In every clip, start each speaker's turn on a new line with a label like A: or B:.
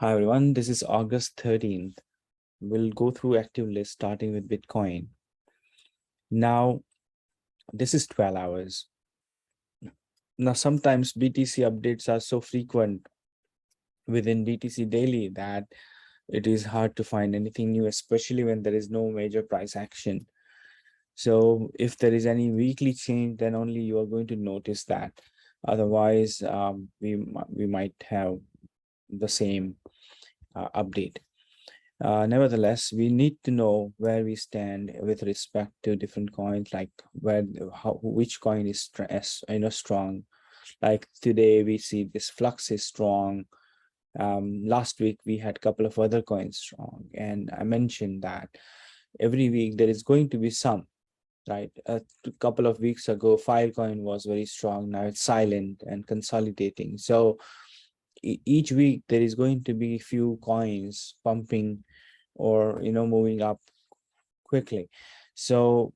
A: Hi everyone, this is August 13th. We'll go through active list starting with Bitcoin. Now, this is 12 hours. Now, sometimes BTC updates are so frequent within BTC daily that it is hard to find anything new, especially when there is no major price action. So if there is any weekly change, then only you are going to notice that. Otherwise, we might have the same update. Nevertheless, we need to know where we stand with respect to different coins, like which coin is strong. Like today, we see this Flux is strong. Last week we had a couple of other coins strong, and I mentioned that every week there is going to be some. Right, a couple of weeks ago, Filecoin was very strong. Now it's silent and consolidating. So each week there is going to be few coins pumping or moving up quickly. So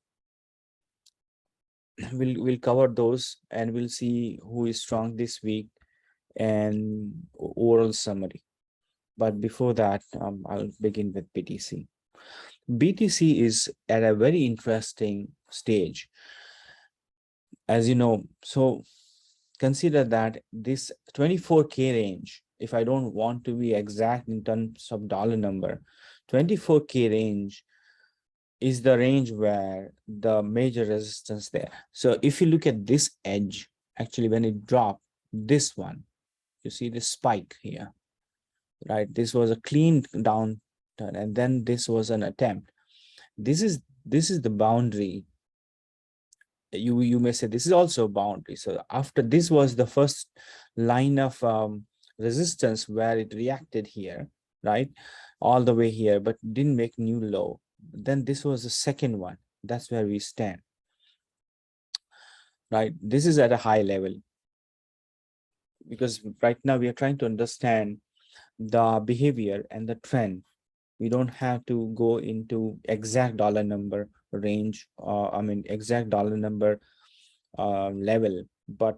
A: we'll cover those and we'll see who is strong this week and overall summary. But before that, I'll begin with BTC. BTC is at a very interesting stage, as you know. So consider that this 24K range, if I don't want to be exact in terms of dollar number, 24K range is the range where the major resistance there. So if you look at this edge, actually when it dropped, this one, you see this spike here, right? This was a clean downturn, and then this was an attempt. This is the boundary. You may say this is also a boundary. So after this was the first line of resistance where it reacted here, right? All the way here, but didn't make new low. Then this was the second one. That's where we stand, right? This is at a high level because right now we are trying to understand the behavior and the trend. We don't have to go into exact dollar number range, exact dollar number level, but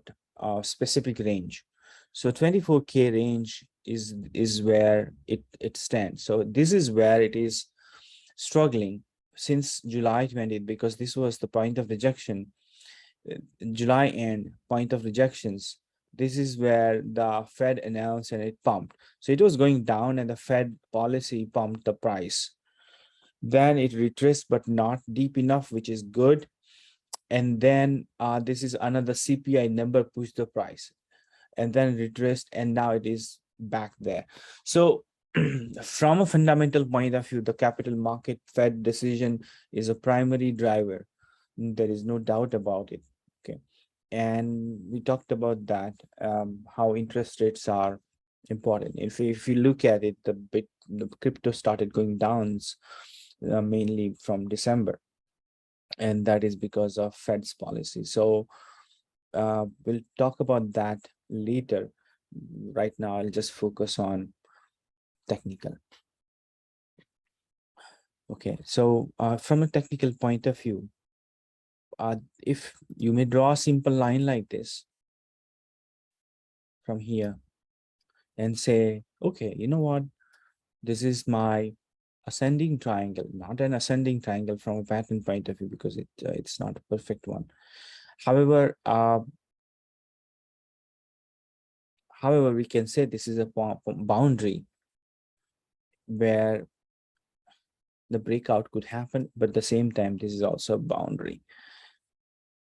A: specific range. So 24K range is where it stands. So this is where it is struggling since July 20th, because this was the point of rejection. July end point of rejections. This is where the Fed announced and it pumped. So it was going down and the Fed policy pumped the price. Then it retraced, but not deep enough, which is good. And then this is another CPI number pushed the price, and then retraced, and now it is back there. So from a fundamental point of view, the capital market Fed decision is a primary driver. There is no doubt about it. Okay. And we talked about that, how interest rates are important. If you look at it, the crypto started going down mainly from December, and that is because of Fed's policy. So we'll talk about that later. Right now, I'll just focus on technical. Okay, so from a technical point of view, if you may draw a simple line like this from here and say, okay, you know what? This is my ascending triangle, not an ascending triangle from a pattern point of view, because it's not a perfect one. However, we can say this is a boundary where the breakout could happen, but at the same time, this is also a boundary.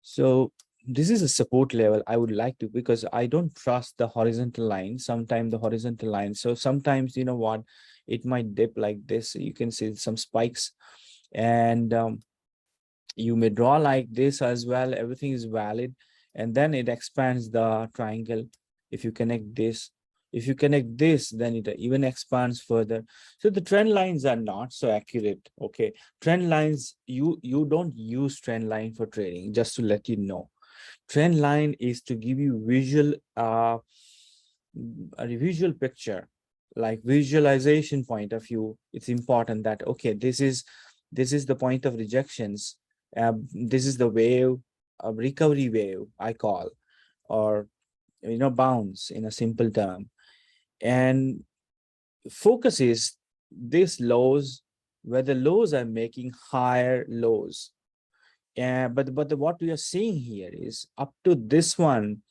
A: So this is a support level I would like to, because I don't trust the horizontal line. Sometimes the horizontal line. So sometimes, you know what, it might dip like this. You can see some spikes, and you may draw like this as well. Everything is valid. And then it expands the triangle. If you connect this, then it even expands further. So the trend lines are not so accurate. Okay. Trend lines, you don't use trend line for trading, just to let you know. Trend line is to give you a visual picture, like visualization point of view. It's important that, okay, this is the point of rejections. This is the wave, a recovery wave, I call, or bounce in a simple term. And focus is these lows, where the lows are making higher lows. What we are seeing here is up to this one,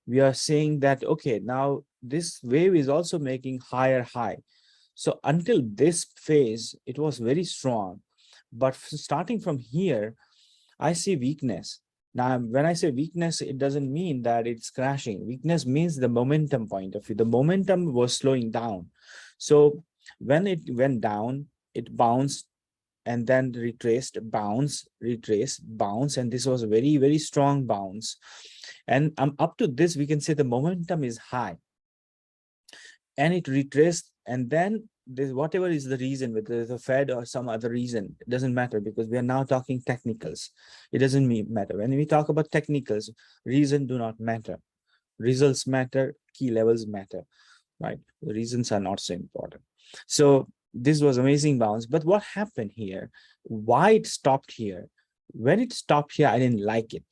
A: we are saying that, okay, now this wave is also making higher high. So until this phase, it was very strong. But starting from here, I see weakness. Now, when I say weakness, it doesn't mean that it's crashing. Weakness means the momentum point of view. The momentum was slowing down. So when it went down, it bounced and then retraced, bounce, retrace, bounce. And this was a very, very strong bounce. And up to this, we can say the momentum is high. And it retraced, and then this, whatever is the reason, whether it's a Fed or some other reason, it doesn't matter, because we are now talking technicals. It doesn't matter. When we talk about technicals, reason do not matter. Results matter, key levels matter, right? The reasons are not so important. So this was amazing bounce. But what happened here? Why it stopped here? When it stopped here, I didn't like it.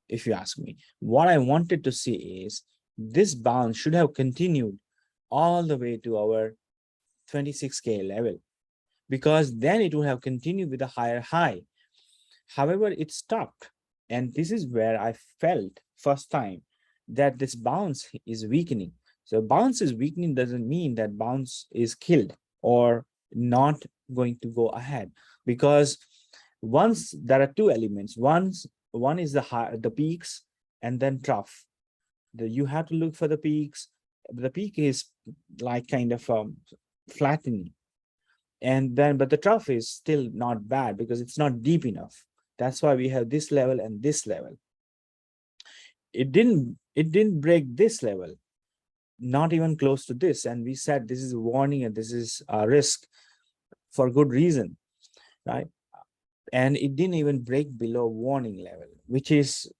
A: If you ask me, what I wanted to see is this bounce should have continued all the way to our 26K level, because then it would have continued with a higher high. However, it stopped. And this is where I felt first time that this bounce is weakening. So bounce is weakening doesn't mean that bounce is killed or not going to go ahead, because once there are two elements, one is the high, the peaks, and then trough. You have to look for the peaks. The peak is like kind of flattening, and then but the trough is still not bad because it's not deep enough. That's why we have this level and this level. It didn't break this level, not even close to this, and we said this is a warning and this is a risk for good reason, right? And it didn't even break below warning level, which is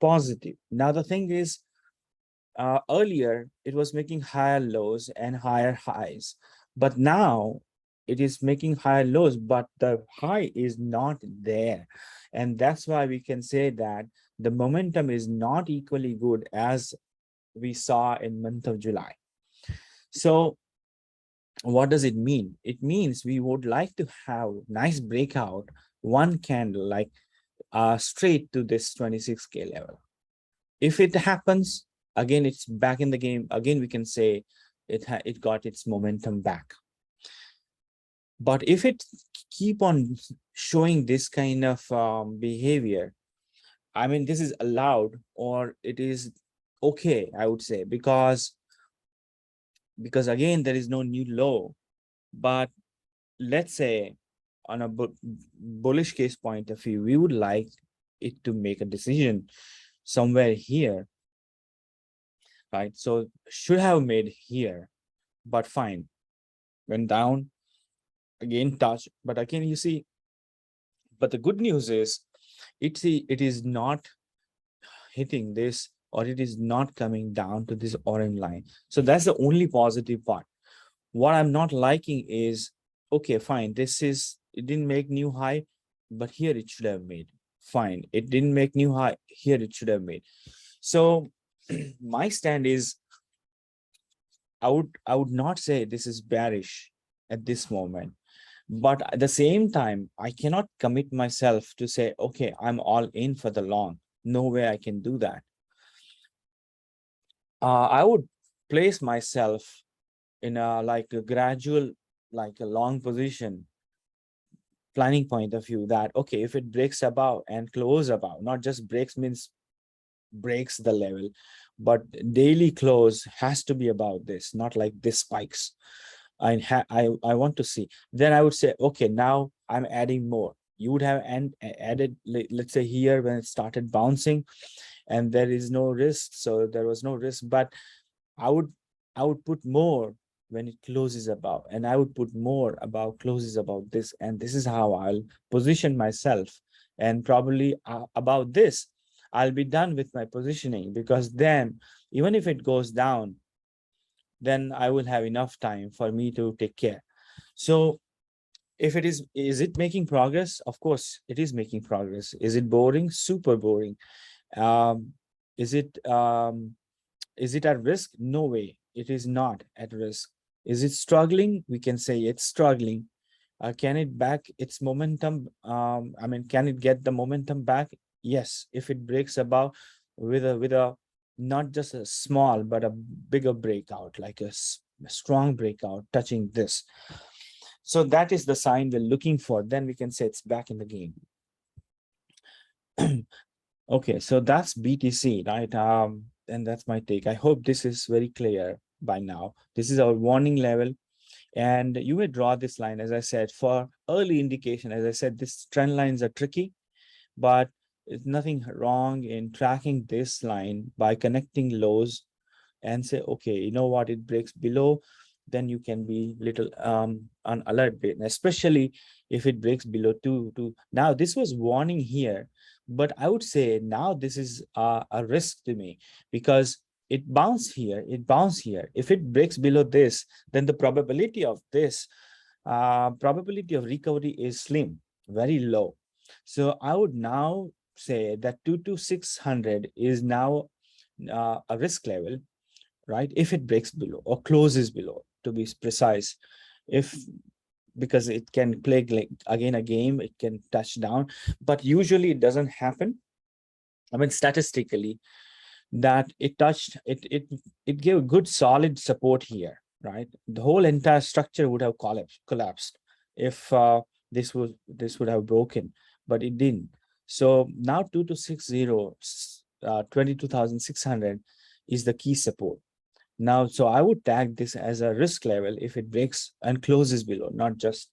A: positive. Now the thing is, earlier it was making higher lows and higher highs, but now it is making higher lows, but the high is not there. And that's why we can say that the momentum is not equally good as we saw in month of July. So what does it mean? It means we would like to have nice breakout, one candle like straight to this 26K level. If it happens, again, it's back in the game. Again, we can say it got its momentum back. But if it keep on showing this kind of behavior, I mean, this is allowed, or it is okay, I would say, because again, there is no new low. But let's say on a bullish case point of view, we would like it to make a decision somewhere here, right? So should have made here, but fine, went down, again touch, but again you see. But the good news is it is not hitting this, or it is not coming down to this orange line. So that's the only positive part. What I'm not liking is, okay, fine, it didn't make new high, but here it should have made. Fine, it didn't make new high, here it should have made. So my stand is, I would not say this is bearish at this moment. But at the same time, I cannot commit myself to say, okay, I'm all in for the long. No way I can do that. I would place myself in a like a gradual, like a long position planning point of view, that, okay, if it breaks above and close above, not just breaks means breaks the level, but daily close has to be about this, not like this spikes. I want to see. Then I would say, okay, now I'm adding more. You would have added, let's say here when it started bouncing, and there is no risk, so there was no risk. But I would put more when it closes above, and I would put more about closes about this, and this is how I'll position myself. And probably about this, I'll be done with my positioning, because then even if it goes down, then I will have enough time for me to take care. So if it is it making progress? Of course, it is making progress. Is it boring? Super boring. Um, is it at risk? No way. It is not at risk. Is it struggling? We can say it's struggling. Can it back its momentum? Can it get the momentum back? Yes, if it breaks above with a not just a small but a bigger breakout, like a strong breakout touching this. So that is the sign we're looking for. Then we can say it's back in the game. Okay, so that's BTC, right? And that's my take. I hope this is very clear by now. This is our warning level. And you may draw this line, as I said, for early indication. As I said, these trend lines are tricky, but it's nothing wrong in tracking this line by connecting lows and say, okay, you know what, it breaks below, then you can be little on alert bit, especially if it breaks below two. Now this was warning here, but I would say now this is a risk to me, because it bounced here, it bounced here. If it breaks below this, then the probability of this probability of recovery is slim, very low. So I would now say that 22600 is now a risk level, right? If it breaks below or closes below, to be precise. If, because it can play like again a game, it can touch down, but usually it doesn't happen. I mean, statistically, that it touched it gave good solid support here, right? The whole entire structure would have collapsed if this would have broken, but it didn't. So now 2260 22,600 is the key support now. So I would tag this as a risk level if it breaks and closes below, not just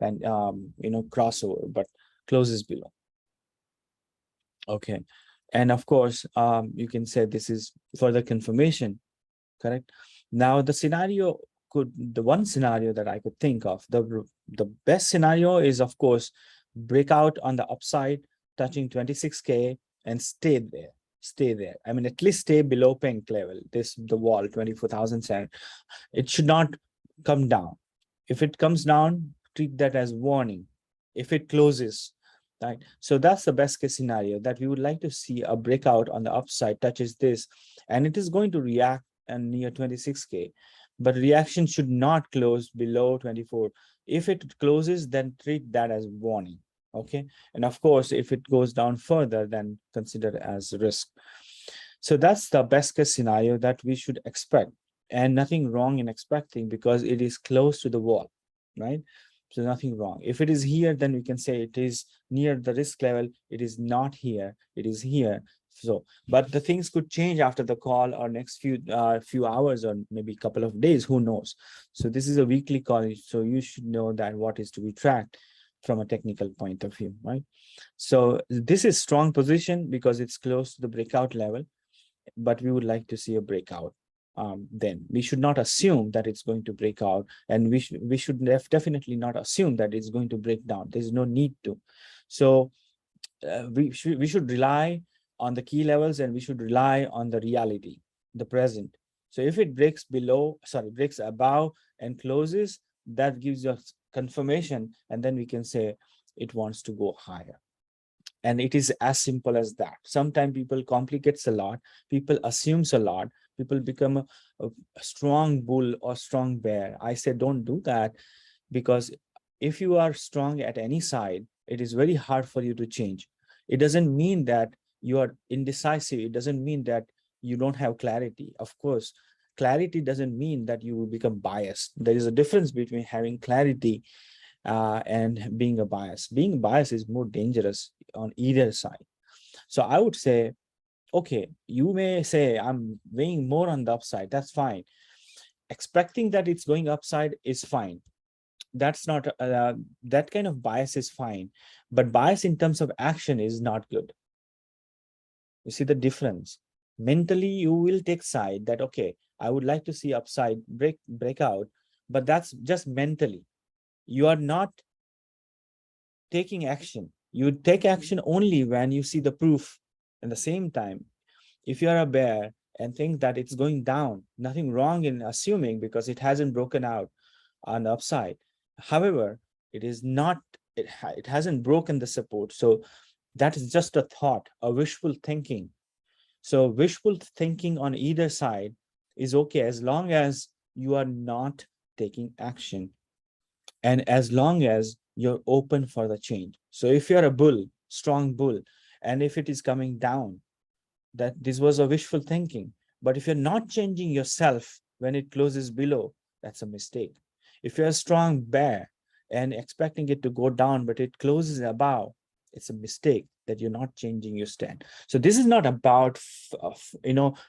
A: and crossover, but closes below. Okay. And of course, you can say this is further confirmation, correct? Now the scenario the one scenario that I could think of, the best scenario is of course breakout on the upside, touching 26K and stay there. I mean, at least stay below pink level, the wall 24,000. It should not come down. If it comes down, treat that as warning. If it closes, right? So that's the best case scenario, that we would like to see a breakout on the upside, touches this, and it is going to react and near 26K, but reaction should not close below 24. If it closes, then treat that as warning. Okay. And of course, if it goes down further, then consider as risk. So that's the best case scenario that we should expect, and nothing wrong in expecting, because it is close to the wall, right? So nothing wrong. If it is here, then we can say it is near the risk level. It is not here, it is here. So, but the things could change after the call or next few hours or maybe a couple of days, who knows? So this is a weekly call, so you should know that what is to be tracked from a technical point of view, right? So this is strong position because it's close to the breakout level, but we would like to see a breakout. Then we should not assume that it's going to break out, and we should definitely not assume that it's going to break down. There's no need to. So we should rely on the key levels, and we should rely on the reality, the present. So if it breaks breaks above and closes, that gives us confirmation, and then we can say it wants to go higher. And it is as simple as that. Sometimes people complicates a lot, people assumes a lot, people become a strong bull or strong bear. I say don't do that, because if you are strong at any side, it is very hard for you to change. It doesn't mean that you are indecisive, it doesn't mean that you don't have clarity. Of course, clarity doesn't mean that you will become biased. There is a difference between having clarity and being a bias. Being biased is more dangerous on either side. So I would say, okay, you may say I'm weighing more on the upside. That's fine. Expecting that it's going upside is fine. That's not that kind of bias is fine, but bias in terms of action is not good. You see the difference. Mentally, you will take side that, okay, I would like to see upside breakout, but that's just mentally. You are not taking action. You take action only when you see the proof. At the same time, if you are a bear and think that it's going down, nothing wrong in assuming, because it hasn't broken out on the upside. However, it is not, it hasn't broken the support. So that is just a thought, a wishful thinking. So wishful thinking on either side is okay, as long as you are not taking action. And as long as you're open for the change. So if you're a bull, strong bull, and if it is coming down, that this was a wishful thinking. But if you're not changing yourself when it closes below, that's a mistake. If you're a strong bear and expecting it to go down, but it closes above, it's a mistake that you're not changing your stand. So this is not about,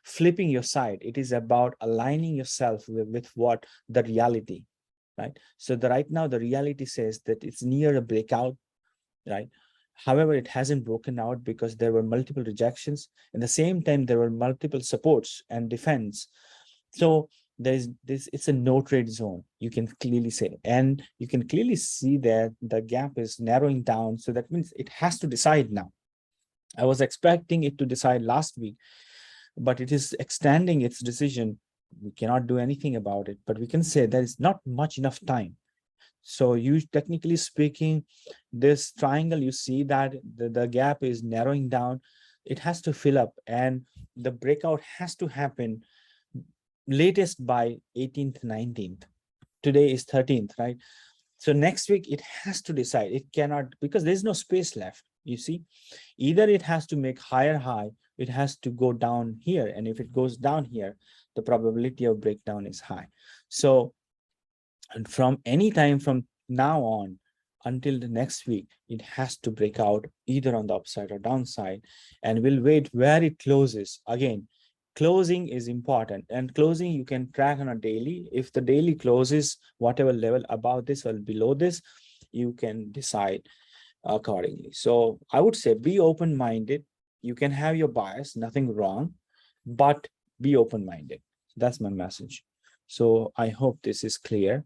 A: flipping your side. It is about aligning yourself with what the reality, right? So right now, the reality says that it's near a breakout, right? However, it hasn't broken out because there were multiple rejections. At the same time, there were multiple supports and defense. So there's this, it's a no trade zone, you can clearly say. And you can clearly see that the gap is narrowing down. So that means it has to decide now. I was expecting it to decide last week, but it is extending its decision. We cannot do anything about it, but we can say there is not much enough time. So you, technically speaking, this triangle, you see that the gap is narrowing down. It has to fill up, and the breakout has to happen latest by 18th, 19th. Today is 13th, right? So next week it has to decide. It cannot, because there's no space left. You see, either it has to make higher high, it has to go down here. And if it goes down here, the probability of breakdown is high. So, and from any time from now on until the next week, it has to break out either on the upside or downside, and we'll wait where it closes. Again, closing is important, and closing you can track on a daily. If the daily closes whatever level above this or below this, you can decide accordingly. So I would say be open-minded. You can have your bias, nothing wrong, but be open-minded. That's my message. So I hope this is clear.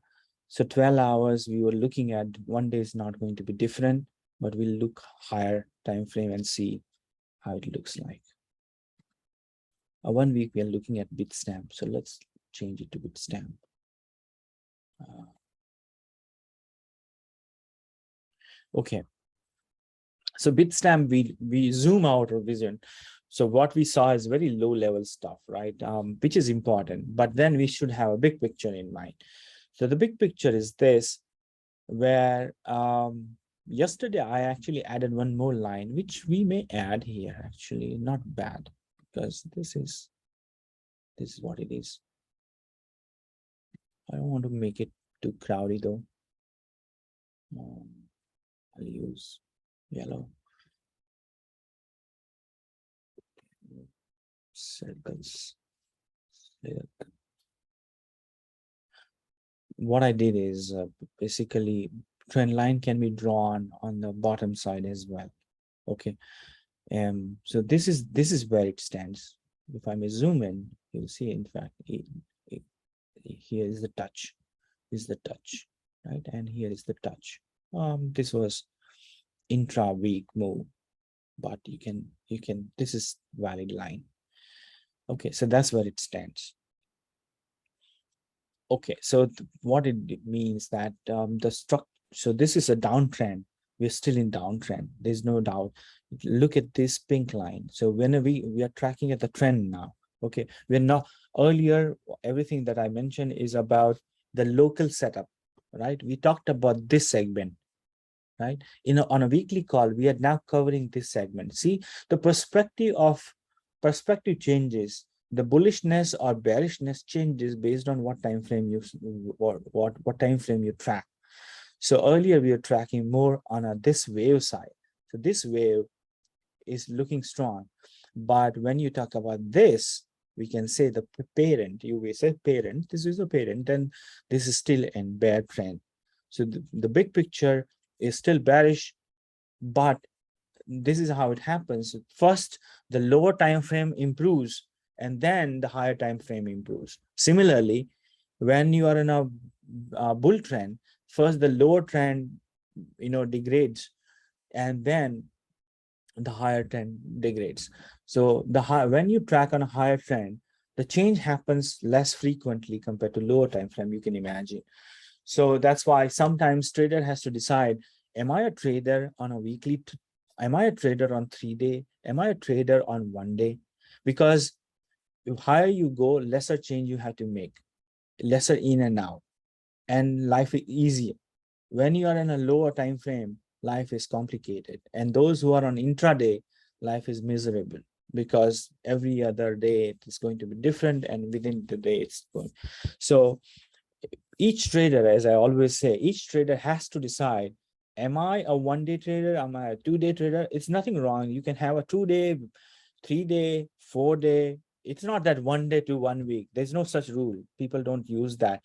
A: So 12 hours we were looking at, one day is not going to be different, but we'll look higher time frame and see how it looks like. 1 week we are looking at Bitstamp. So let's change it to Bitstamp. Okay. So Bitstamp, we zoom out our vision. So what we saw is very low level stuff, right? Which is important, but then we should have a big picture in mind. So the big picture is this, where yesterday I actually added one more line, which we may add here, actually, not bad, because this is what it is. I don't want to make it too crowded though. I'll use yellow. Circles. What I did is basically trend line can be drawn on the bottom side as well. Okay. So this is where it stands. If I may zoom in, you'll see, in fact, here is the touch. This is the touch, right? And here is the touch. This was intra-week move, but you can, this is valid line. Okay, so that's where it stands. Okay, so what it means that the structure, so this is a downtrend. We're still in downtrend. There's no doubt. Look at this pink line. So whenever we are tracking at the trend now. Okay, we're not, earlier everything that I mentioned is about the local setup, right? We talked about this segment, right? On a weekly call, we are now covering this segment. See, the perspective changes. The bullishness or bearishness changes based on what time frame you what time frame you track. So earlier we were tracking more on this wave side. So this wave is looking strong, but when you talk about this, we can say the parent. You will say parent. This is a parent, and this is still in bear trend. So the big picture is still bearish, but this is how it happens. First, the lower time frame improves, and then the higher time frame improves. Similarly, when you are in a bull trend, first the lower trend, degrades, and then the higher trend degrades. So when you track on a higher trend, the change happens less frequently compared to lower time frame, you can imagine. So that's why sometimes trader has to decide, am I a trader on a weekly, am I a trader on 3-day, am I a trader on 1 day? Because if higher you go, lesser change you have to make, lesser in and out. and life is easier. When you are in a lower time frame, life is complicated. And those who are on intraday, life is miserable because every other day it is going to be different, and within the day it's going. So each trader, as I always say, each trader has to decide, am I a 1 day trader? Am I a 2 day trader? It's nothing wrong. You can have a 2 day, 3 day, 4 day. It's not that 1 day to 1 week. There's no such rule. People don't use that.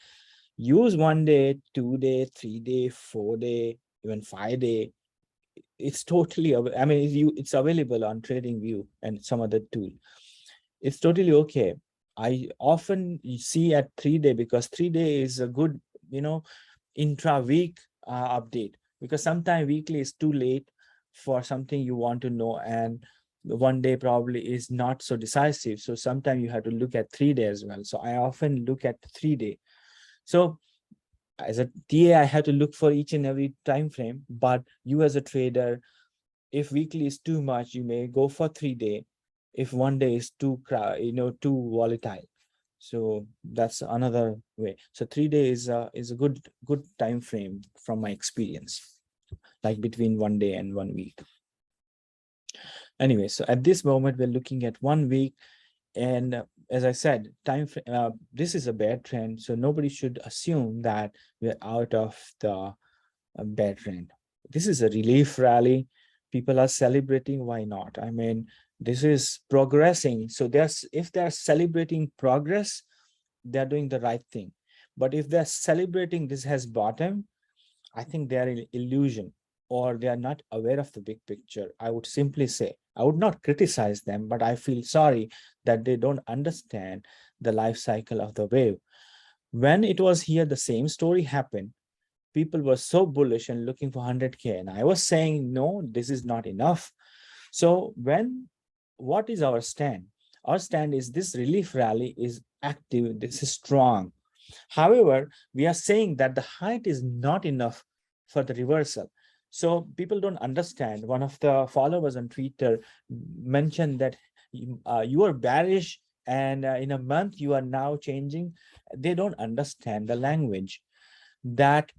A: Use 1 day, 2 day, 3 day, 4 day, even 5 day. It's totally, I mean, it's available on TradingView and some other tool. It's totally okay. I often see at 3 day, because 3 day is a good, intra-week update, because sometimes weekly is too late for something you want to know, and 1 day probably is not so decisive. So sometimes you have to look at 3 day as well. So I often look at 3 day. So as a TA, I have to look for each and every time frame. But you as a trader, if weekly is too much, you may go for 3 day. If 1 day is too volatile. So that's another way. So 3 day is a good time frame from my experience, like between 1 day and 1 week. Anyway, so at this moment we're looking at 1 week, and as I said, this is a bad trend, so nobody should assume that we're out of the bad trend. This is a relief rally. People are celebrating. Why not? I mean, this is progressing. So if they're celebrating progress, they're doing the right thing. But if they're celebrating this has bottom, I think they're in illusion, or they are not aware of the big picture. I would simply say, I would not criticize them, but I feel sorry that they don't understand the life cycle of the wave. When it was here, the same story happened. People were so bullish and looking for 100K. And I was saying, no, this is not enough. So what is our stand? Our stand is this relief rally is active, this is strong. However, we are saying that the height is not enough for the reversal. So people don't understand. One of the followers on Twitter mentioned that you are bearish, and in a month you are now changing. They don't understand the language, that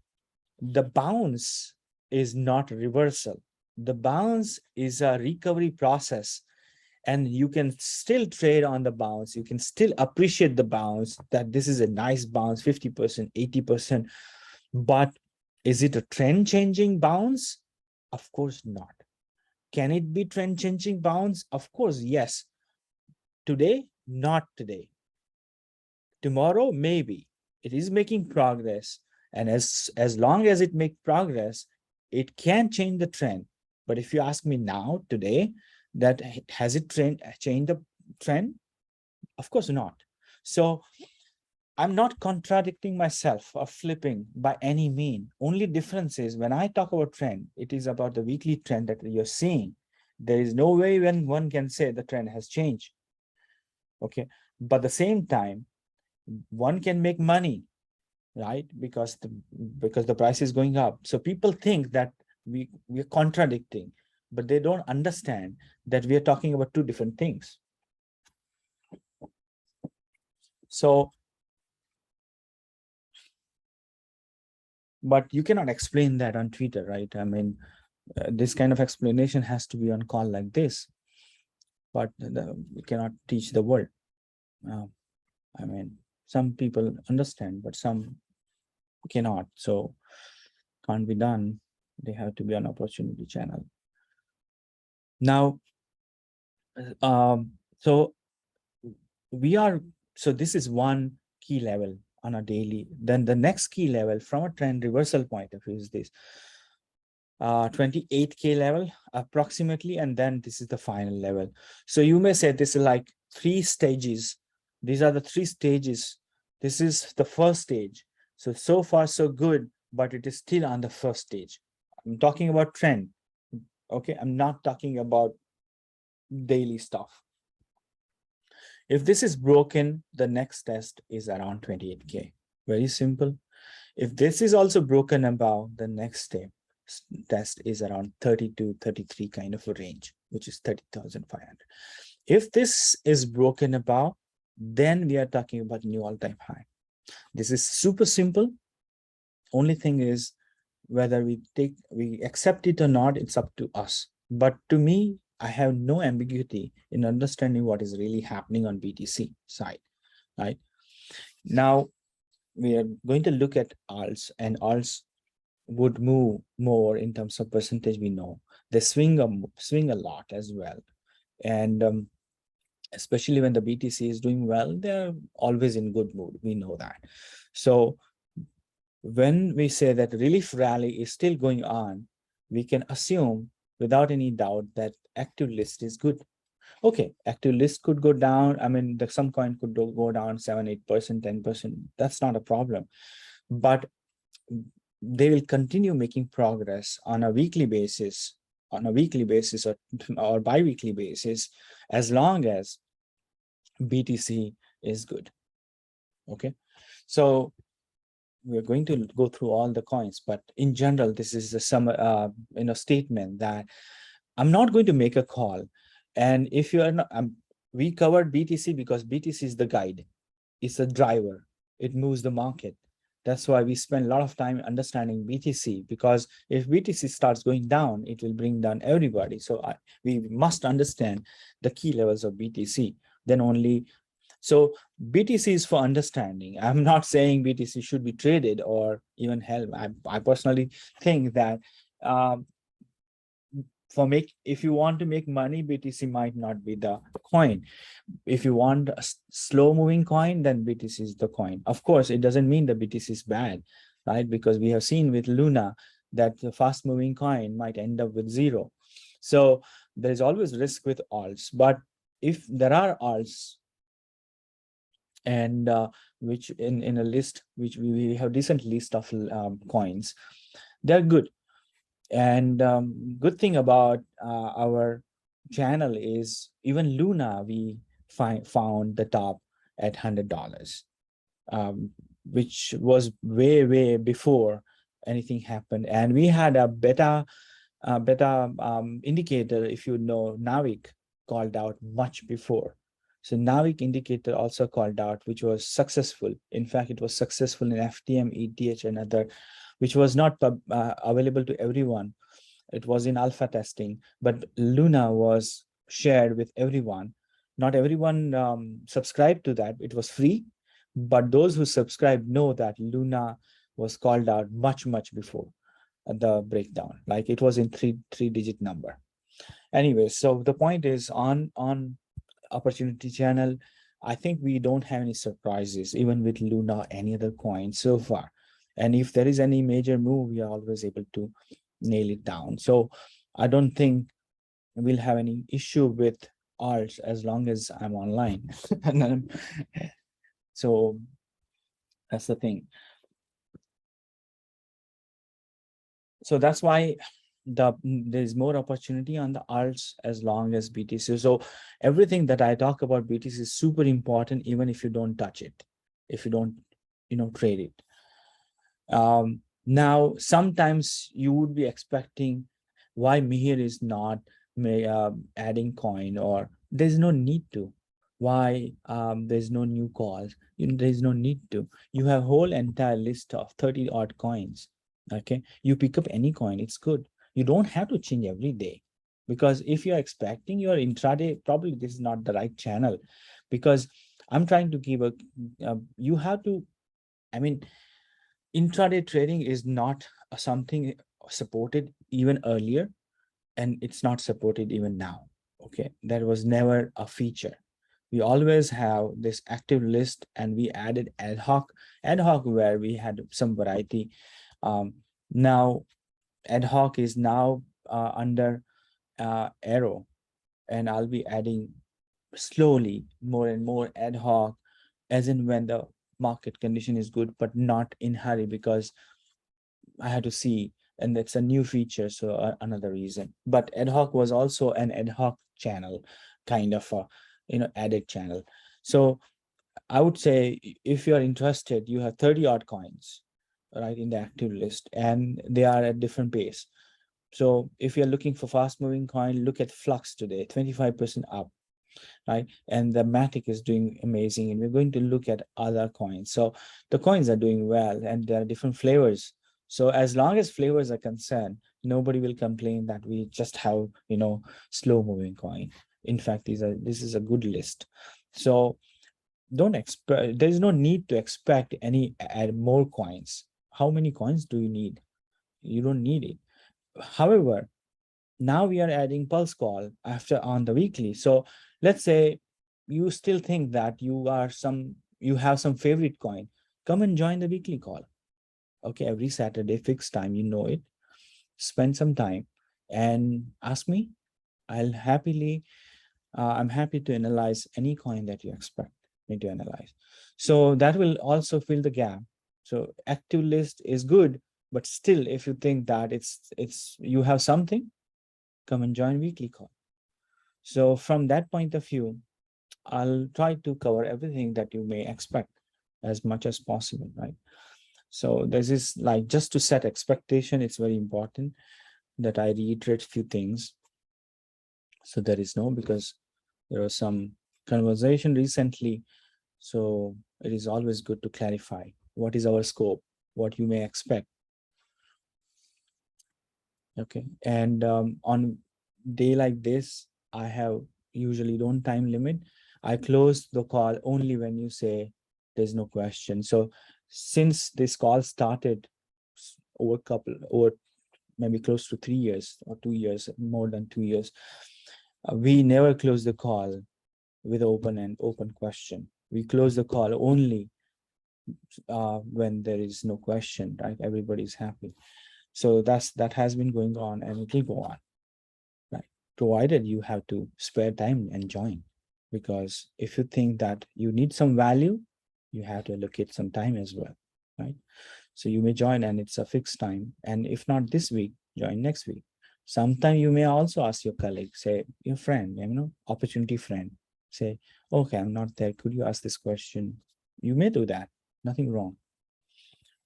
A: the bounce is not reversal. The bounce is a recovery process, and you can still trade on the bounce. You can still appreciate the bounce, that this is a nice bounce, 50%, 80%. But is it a trend changing bounce? Of course not. Can it be trend changing bounce? Of course, yes. Today, not today. Tomorrow, maybe. It is making progress. And as long as it makes progress, it can change the trend. But if you ask me now, today, that has it changed the trend? Of course not. So I'm not contradicting myself or flipping by any mean. Only difference is, when I talk about trend, it is about the weekly trend that you're seeing. There is no way when one can say the trend has changed. Okay. But at the same time, one can make money, right? Because the price is going up. So people think that we're contradicting, but they don't understand that we are talking about two different things. So, but you cannot explain that on Twitter, right? I mean, this kind of explanation has to be on call like this, but we cannot teach the world. I mean, some people understand, but some cannot. So can't be done. They have to be on opportunity channel. Now, so this is one key level on a daily. Then the next key level from a trend reversal point of view is this 28K level approximately, and then this is the final level. So you may say this is like 3 stages. These are the 3 stages. This is the first stage. So far so good, but it is still on the first stage. I'm talking about trend. Okay, I'm not talking about daily stuff. If this is broken, the next test is around 28K. Very simple. If this is also broken above, the next test is around 32, 33 kind of a range, which is 30,500. If this is broken above, then we are talking about new all-time high. This is super simple. Only thing is whether we accept it or not, it's up to us. But to me, I have no ambiguity in understanding what is really happening on BTC side, right? Now we are going to look at alts, and alts would move more in terms of percentage. We know they swing a lot as well, and especially when the BTC is doing well, they're always in good mood. We know that. So when we say that relief rally is still going on, we can assume without any doubt that active list is good. Okay, active list could go down. I mean, some coin could go down 7, 8%, 10%. That's not a problem. But they will continue making progress on a weekly basis, or bi-weekly basis, as long as BTC is good. Okay, so we're going to go through all the coins, but in general, this is a statement that I'm not going to make a call. And if you are not, we covered BTC because BTC is the guide, it's a driver, it moves the market. That's why we spend a lot of time understanding BTC, because if BTC starts going down, it will bring down everybody. So we must understand the key levels of BTC. Then only, so BTC is for understanding. I'm not saying BTC should be traded or even held. I personally think that if you want to make money, BTC might not be the coin. If you want a slow moving coin, then BTC is the coin. Of course, it doesn't mean that BTC is bad, right? Because we have seen with Luna that the fast moving coin might end up with zero. So there's always risk with alts. But if there are alts, and which in a list, which we have decent list of coins, they're good. And good thing about our channel is even Luna, we found the top at $100, which was way before anything happened. And we had a beta indicator, if you know, Navik called out much before. So Navik indicator also called out, which was successful. In fact, it was successful in FTM, ETH, and other, which was not available to everyone. It was in alpha testing, but Luna was shared with everyone. Not everyone subscribed to that. It was free, but those who subscribed know that Luna was called out much before the breakdown. Like it was in three-digit number. Anyway, so the point is on opportunity channel, I think we don't have any surprises even with Luna or any other coin so far. And if there is any major move, we are always able to nail it down. So I don't think we'll have any issue with alts as long as I'm online. And then, so that's the thing. So that's why there's more opportunity on the alts as long as BTC. So everything that I talk about BTC is super important, even if you don't touch it, if you don't, trade it. Now, sometimes you would be expecting why Mihir is not adding coin, or there's no need to. Why there's no new calls? There's no need to. You have whole entire list of 30 odd coins. Okay, you pick up any coin, it's good. You don't have to change every day, because if you're expecting your intraday, probably this is not the right channel, because I'm trying to give you have to, I mean, intraday trading is not something supported even earlier, and it's not supported even now. Okay, that was never a feature. We always have this active list, and we added ad hoc where we had some variety. Now ad hoc is now under Arrow, and I'll be adding slowly more and more ad hoc as in when the market condition is good, but not in hurry, because I had to see, and it's a new feature, so another reason. But ad hoc was also an ad hoc channel, kind of a added channel. So I would say if you're interested, you have 30 odd coins right in the active list, and they are at different pace. So if you're looking for fast moving coin, look at Flux today, 25% up. right? And the Matic is doing amazing, and we're going to look at other coins. So the coins are doing well, and there are different flavors. So as long as flavors are concerned, nobody will complain that we just have, slow moving coin. In fact, this is a good list. So don't expect, there is no need to expect any add more coins. How many coins do you need? You don't need it. However, now we are adding pulse call after on the weekly. So let's say you still think that you have some favorite coin. Come and join the weekly call. Okay, every Saturday, fixed time, you know it. Spend some time and ask me. I'm happy to analyze any coin that you expect me to analyze. So that will also fill the gap. So active list is good, but still, if you think that it's you have something, come and join weekly call. So from that point of view, I'll try to cover everything that you may expect as much as possible, right? So this is like just to set expectation. It's very important that I reiterate few things. So there is no, because there was some conversation recently. So it is always good to clarify what is our scope, what you may expect. Okay. And on day like this, I have usually don't time limit. I close the call only when you say there's no question. So since this call started over maybe close to 3 years or 2 years, more than 2 years, we never close the call with open question. We close the call only when there is no question, right? Everybody's happy. So that has been going on, and it will go on, right? Provided you have to spare time and join, because if you think that you need some value, you have to allocate some time as well, right? So you may join and it's a fixed time, and if not this week, join next week. Sometime you may also ask your colleague, say your friend, opportunity friend, say, okay, I'm not there, could you ask this question? You may do that, nothing wrong,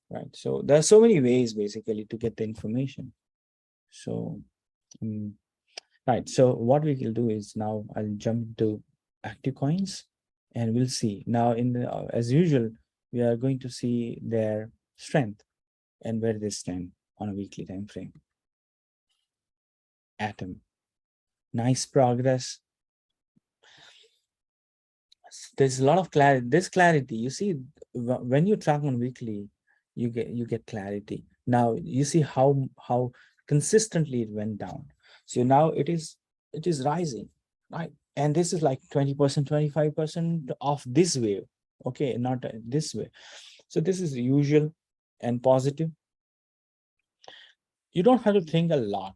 A: right? So there are so many ways basically to get the information. So right, so what we will do is now I'll jump to active coins, and we'll see now as usual, we are going to see their strength and where they stand on a weekly time frame. Atom, nice progress. There's a lot of clarity. There's clarity. You see, when you track on weekly, you get clarity. Now you see how consistently it went down. So now it is rising, right? And this is like 20%, 25% of this wave. Okay, not this way. So this is usual and positive. You don't have to think a lot.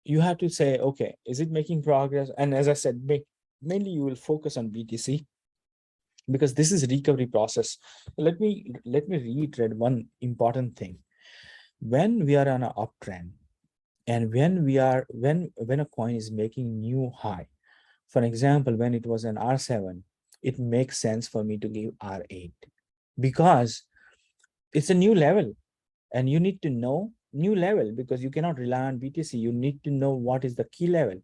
A: You have to say, okay, is it making progress? And as I said, mainly you will focus on BTC, because this is recovery process. Let me reiterate one important thing. When we are on an uptrend, and when a coin is making new high, for example, when it was an R7, it makes sense for me to give R8, because it's a new level, and you need to know new level, because you cannot rely on BTC. You need to know what is the key level.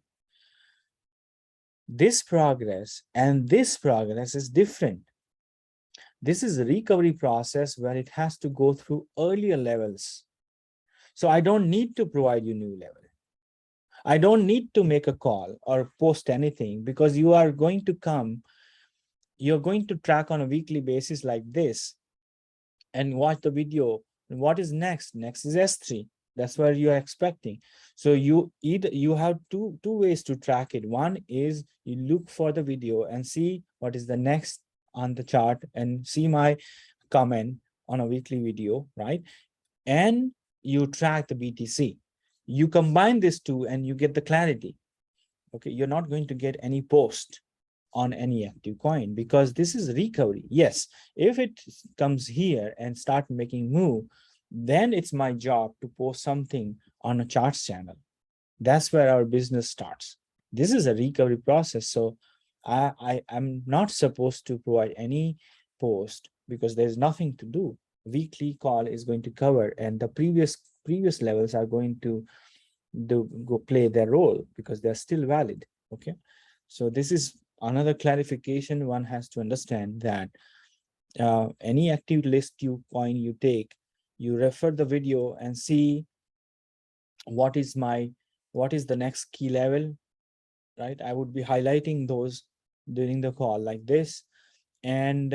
A: This progress and this progress is different. This is a recovery process where it has to go through earlier levels. So I don't need to provide you new level. I don't need to make a call or post anything, because you're going to track on a weekly basis like this and watch the video. And what is next? Next is S3. That's where you're expecting. So you have two ways to track it. One is you look for the video and see what is the next on the chart, and see my comment on a weekly video, right? And you track the BTC. You combine these two and you get the clarity. Okay, you're not going to get any post on any active coin, because this is recovery. Yes, if it comes here and start making move, then it's my job to post something on a charts channel. That's where our business starts. This is a recovery process. So I am not supposed to provide any post, because there's nothing to do. Weekly call is going to cover, and the previous levels are going to go play their role, because they're still valid. Okay, So this is another clarification one has to understand, that any active list coin you take, you refer the video and see what is the next key level, right? I would be highlighting those during the call like this. And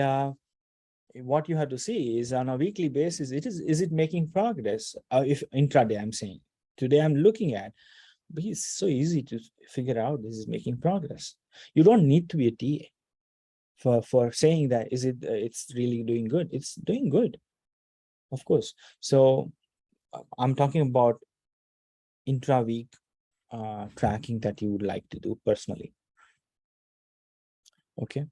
A: what you have to see is, on a weekly basis, is it making progress? If intraday, I'm saying today I'm looking at, but it's so easy to figure out this is making progress. You don't need to be a TA for saying that it's really doing good. It's doing good, of course. So I'm talking about intra-week tracking that you would like to do personally. Okay.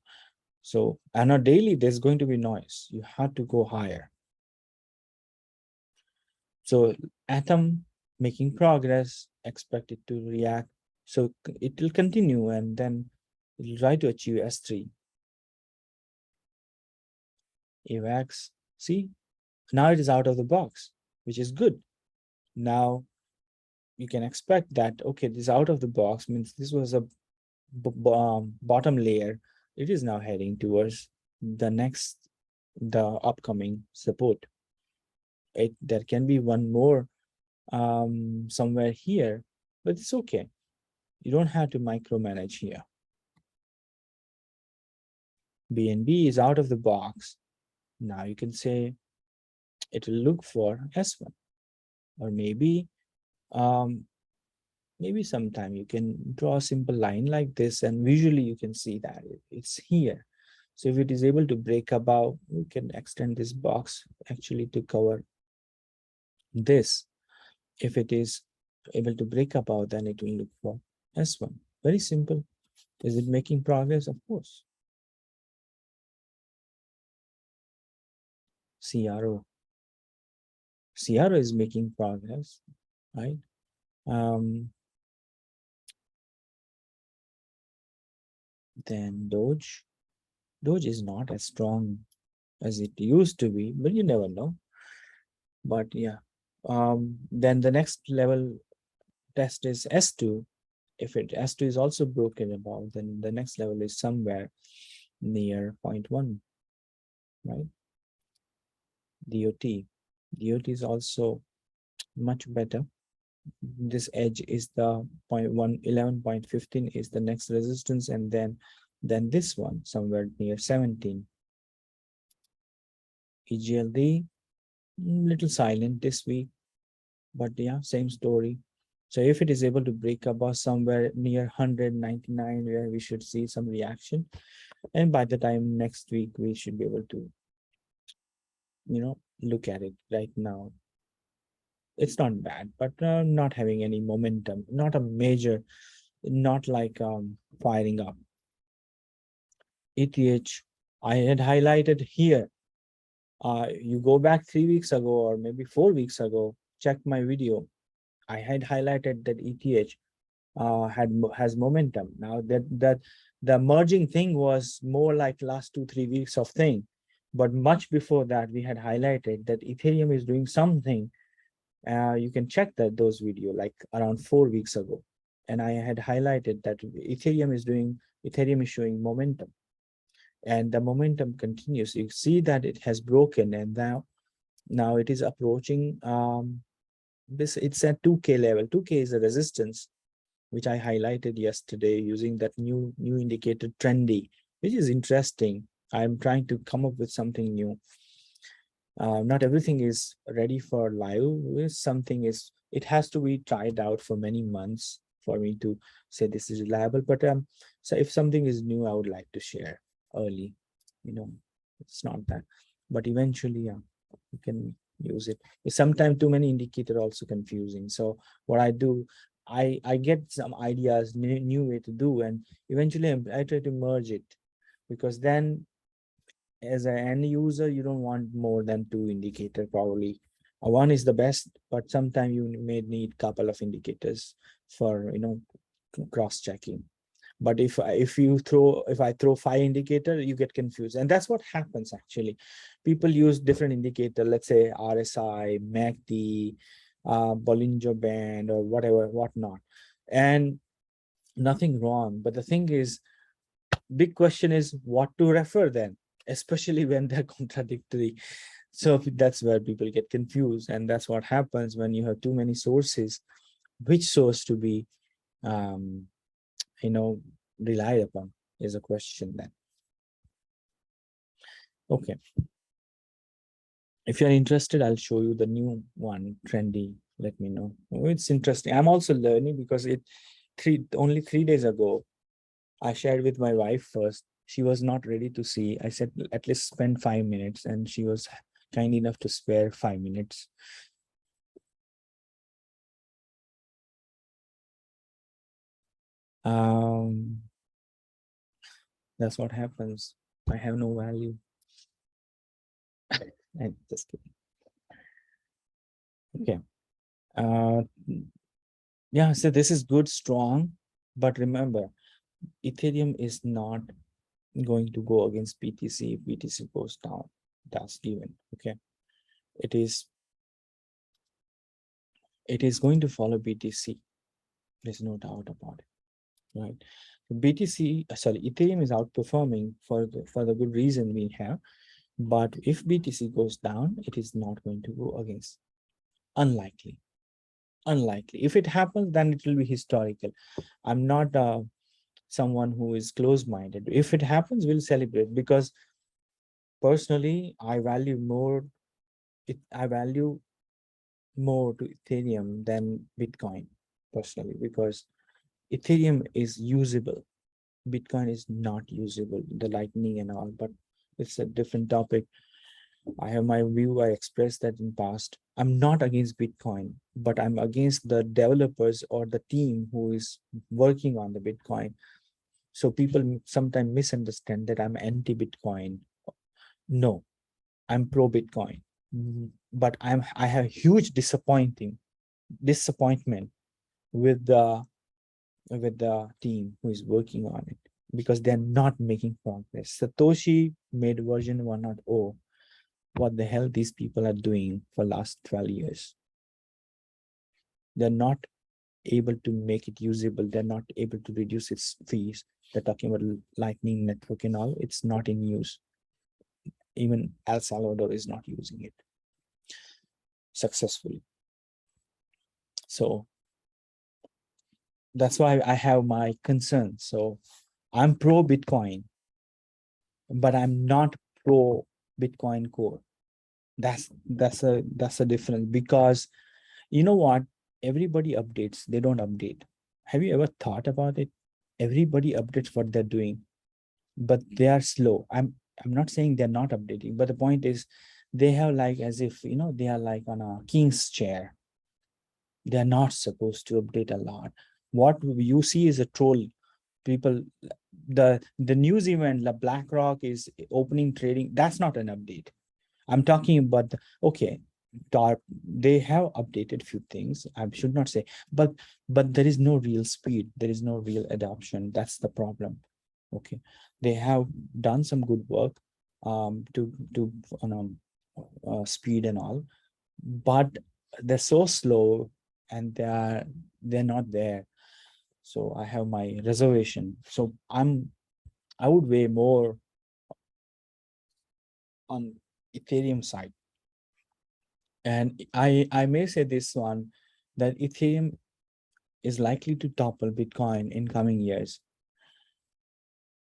A: So, and on daily, there's going to be noise. You have to go higher. So Atom making progress, expect it to react. So it will continue, and then it will try to achieve S3. AVAX, see, now it is out of the box, which is good. Now you can expect that, okay, this out of the box means this was a bottom layer. It is now heading towards the upcoming support. There can be one more somewhere here, but it's okay. You don't have to micromanage here. BNB is out of the box. Now you can say it will look for S1, or maybe sometime you can draw a simple line like this, and visually you can see that it's here. So if it is able to break above, we can extend this box actually to cover this. If it is able to break above, then it will look for S1. Very simple. Is it making progress? Of course. CRO. CRO is making progress, right? Then Doge. Doge is not as strong as it used to be, but you never know. But yeah, then the next level test is S2. If S2 is also broken above, then the next level is somewhere near 0.1, right? DOT. DOT is also much better. This edge is the 0.1, 11.15 is the next resistance, and then this one somewhere near 17. EGLD, little silent this week, but yeah, same story. So if it is able to break above somewhere near 199, where we should see some reaction, and by the time next week we should be able to, look at it. Right now it's not bad, but not having any momentum, not a major, not like firing up. ETH, I had highlighted here. You go back 3 weeks ago or maybe 4 weeks ago, check my video. I had highlighted that ETH has momentum. Now that the merging thing was more like last 2-3 weeks of thing, but much before that we had highlighted that Ethereum is doing something. You can check those video like around 4 weeks ago, and I had highlighted that Ethereum is showing momentum, and the momentum continues. You see that it has broken, and now it is approaching this. It's at 2K level. 2K is a resistance, which I highlighted yesterday using that new indicator trendy, which is interesting. I'm trying to come up with something new. Not everything is ready for live. It has to be tried out for many months for me to say this is reliable. But so if something is new, I would like to share early. It's not that, but eventually, yeah, you can use it. Sometimes too many indicator also confusing. So what I do, I get some ideas, new way to do, and eventually I try to merge it, because then as an end user, you don't want more than 2 indicator probably. One is the best, but sometimes you may need couple of indicators for cross checking. But if I throw 5 indicator, you get confused, and that's what happens actually. People use different indicator, let's say RSI, MACD, Bollinger Band, or whatnot, and nothing wrong. But the thing is, big question is what to refer then, especially when they're contradictory. So that's where people get confused, and that's what happens when you have too many sources. Which source to be, um, you know, relied upon is a question then. Okay, if you're interested, I'll show you the new one, trendy. Let me know. Oh, it's interesting. I'm also learning because only 3 days ago I shared with my wife first. She was not ready to see. I said, at least spend 5 minutes, and she was kind enough to spare 5 minutes. Um, that's what happens. I have no value. I'm just kidding. Okay. Uh, yeah, so this is good, strong, but remember, Ethereum is not going to go against BTC if BTC goes down. That's given. Okay. It is going to follow BTC. There's no doubt about it. Right. Ethereum is outperforming for the good reason we have. But if BTC goes down, it is not going to go against. Unlikely. Unlikely. If it happens, then it will be historical. I'm not someone who is close-minded. If it happens, we'll celebrate, because personally, I value more to Ethereum than Bitcoin, personally, because Ethereum is usable. Bitcoin is not usable, the Lightning and all, but it's a different topic. I have my view. I expressed that in past. I'm not against Bitcoin, but I'm against the developers or the team who is working on the Bitcoin. So people sometimes misunderstand that I'm anti-Bitcoin. No, I'm pro-Bitcoin. But I have huge disappointment with the team who is working on it, because they're not making progress. Satoshi made version 1.0. What the hell these people are doing for last 12 years? They're not able to make it usable. They're not able to reduce its fees. They're talking about Lightning Network and all. It's not in use. Even El Salvador is not using it successfully. So that's why I have my concerns. So I'm pro Bitcoin, but I'm not pro Bitcoin Core. That's a difference, because you know what? Everybody updates, they don't update. Have you ever thought about it? Everybody updates what they're doing, but they are slow. I'm not saying they're not updating, but the point is they have, like, as if they are like on a king's chair. They're not supposed to update a lot. What you see is a troll. People, the news event, the BlackRock is opening trading. That's not an update. I'm talking about okay, they have updated few things. I should not say, but there is no real speed. There is no real adoption. That's the problem. Okay, they have done some good work to speed and all, but they're so slow, and they're not there. So I have my reservation. So I would weigh more on Ethereum side. And I may say this one, that Ethereum is likely to topple Bitcoin in coming years.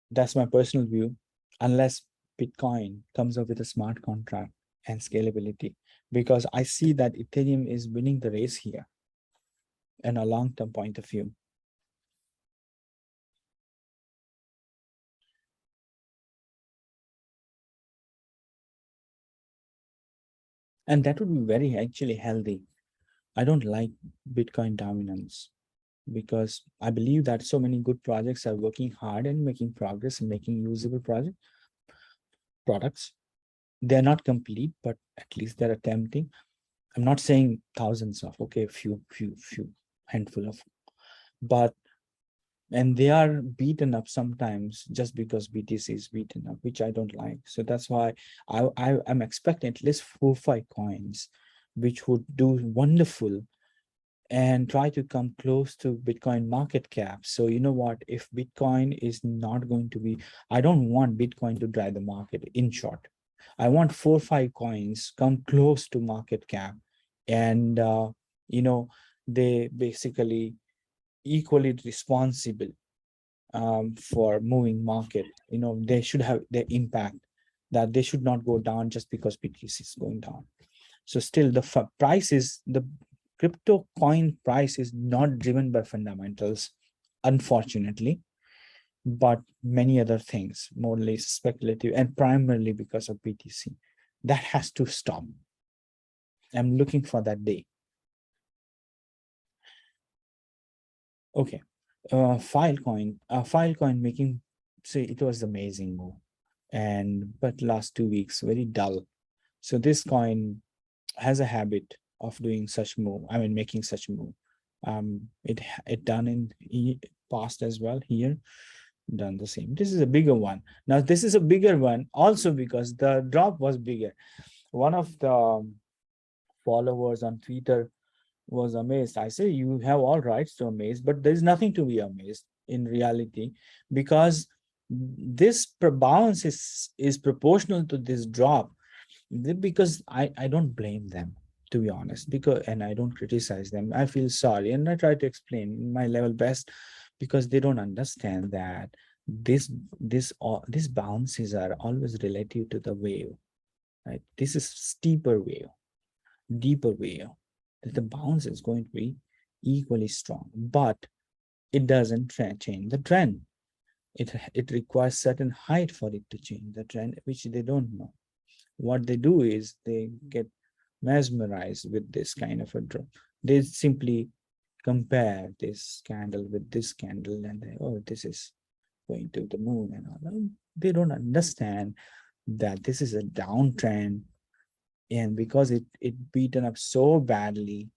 A: That's my personal view, unless Bitcoin comes up with a smart contract and scalability, because I see that Ethereum is winning the race here in a long-term point of view. And that would be very actually healthy. I don't like Bitcoin dominance, because I believe that so many good projects are working hard and making progress and making usable products. They're not complete, but at least they're attempting. I'm not saying thousands of, okay, few handful of, but and they are beaten up sometimes just because BTC is beaten up, which I don't like. So that's why I'm expecting at least 4 or 5 coins which would do wonderful and try to come close to Bitcoin market cap. So you know what, if Bitcoin is not going to be, I don't want Bitcoin to drive the market. In short, I want 4 or 5 coins come close to market cap, and you know, they basically equally responsible for moving market. You know, they should have their impact, that they should not go down just because BTC is going down. So still the price is, the crypto coin price is not driven by fundamentals, unfortunately, but many other things, more or less speculative, and primarily because of BTC. That has to stop. I'm looking for that day. Okay. Filecoin making, say it was amazing move. But last 2 weeks, very dull. So this coin has a habit of doing such move. I mean, making such move. It done in past as well here, done the same. This is a bigger one. Now this is a bigger one also because the drop was bigger. One of the followers on Twitter was amazed. I say you have all rights to amaze, but there's nothing to be amazed in reality, because this bounce is proportional to this drop. Because I don't blame them, to be honest, because, and I don't criticize them. I feel sorry and I try to explain my level best, because they don't understand that these bounces are always relative to the wave, right? This is steeper wave, deeper wave, that the bounce is going to be equally strong, but it doesn't change the trend. It requires certain height for it to change the trend, which they don't know. What they do is they get mesmerized with this kind of a drop. They simply compare this candle with this candle, and they, oh, this is going to the moon and all. They don't understand that this is a downtrend, and because it beaten up so badly,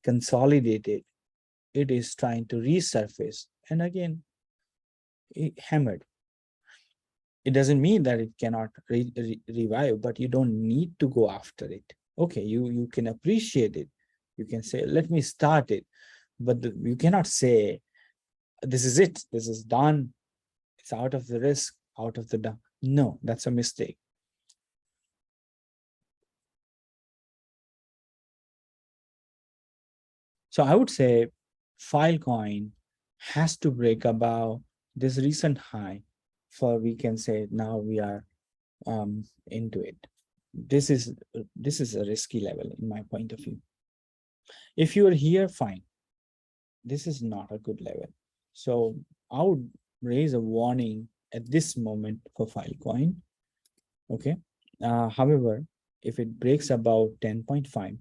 A: consolidated, it is trying to resurface, and again it hammered. It doesn't mean that it cannot revive, but you don't need to go after it. Okay, you can appreciate it. You can say, let me start it. But you cannot say, this is it. This is done. It's out of the risk, out of the down. No, that's a mistake. So I would say Filecoin has to break above this recent high for, we can say now we are into it. This is a risky level in my point of view. If you are here, fine. This is not a good level. So I would raise a warning at this moment for Filecoin. Okay. However, if it breaks above 10.5,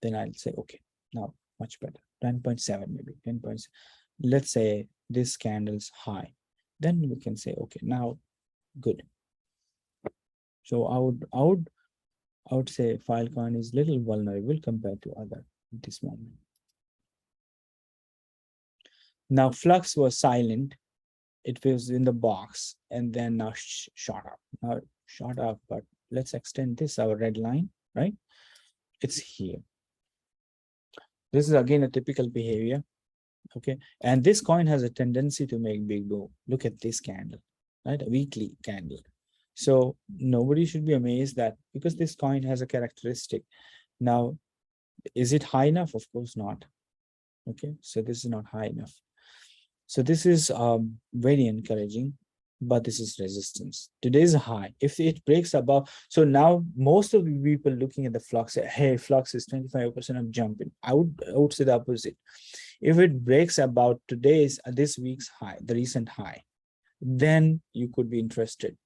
A: then I'll say, okay, now much better. 10.7, maybe 10 points. Let's say this candle's high. Then we can say, okay, now good. So I would say Filecoin is little vulnerable compared to other at this moment. Now Flux was silent. It was in the box and then now shot up. Now shot up, but let's extend this, our red line, right? It's here. This is again a typical behavior. Okay. And this coin has a tendency to make big move. Look at this candle, right? A weekly candle. So nobody should be amazed that, because this coin has a characteristic. Now, is it high enough? Of course not. Okay. So this is not high enough. So this is very encouraging, but this is resistance. Today's high. If it breaks above, so now most of the people looking at the Flux say, hey, Flux is 25% of jumping. I would say the opposite. If it breaks about this week's high, the recent high, then you could be interested.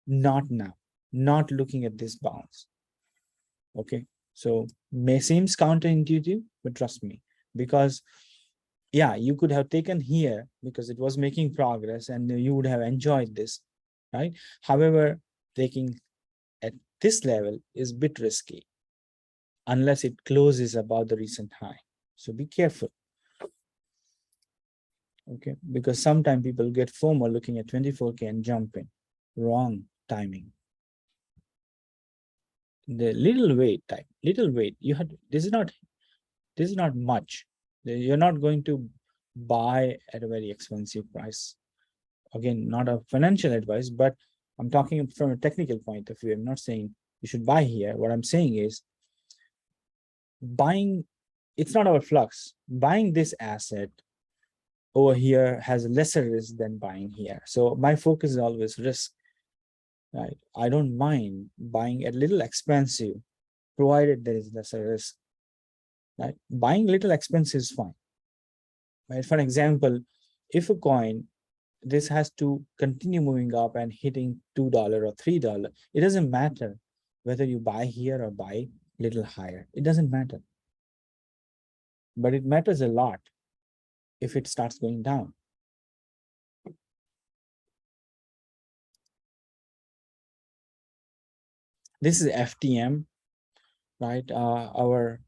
A: Not now, not looking at this bounce. Okay, so may seems counterintuitive, but trust me, because yeah, you could have taken here because it was making progress and you would have enjoyed this, right? However, taking at this level is a bit risky unless it closes above the recent high. So be careful. Okay, because sometimes people get FOMO looking at 24K and jumping. Wrong timing. The little weight type, little weight, you had, this is not much. You're not going to buy at a very expensive price. Again, not a financial advice, but I'm talking from a technical point of view. I'm not saying you should buy here. What I'm saying is buying, it's not about flux. Buying this asset over here has lesser risk than buying here. So my focus is always risk, right? I don't mind buying a little expensive, provided there is lesser risk, right? Buying little expensive is fine, right? For example, if a coin, this has to continue moving up and hitting $2 or $3, it doesn't matter whether you buy here or buy little higher. It doesn't matter. But it matters a lot if it starts going down. This is FTM, right? Our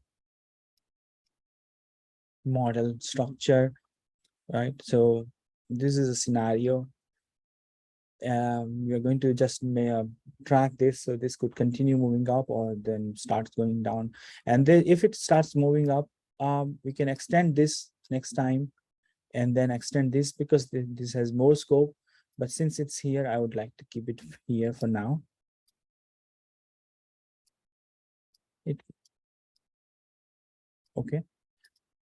A: model structure, right? So this is a scenario. We're going to just track this, so this could continue moving up or then starts going down. And then if it starts moving up, we can extend this next time and then extend this because this has more scope. But since it's here, I would like to keep it here for now. Okay,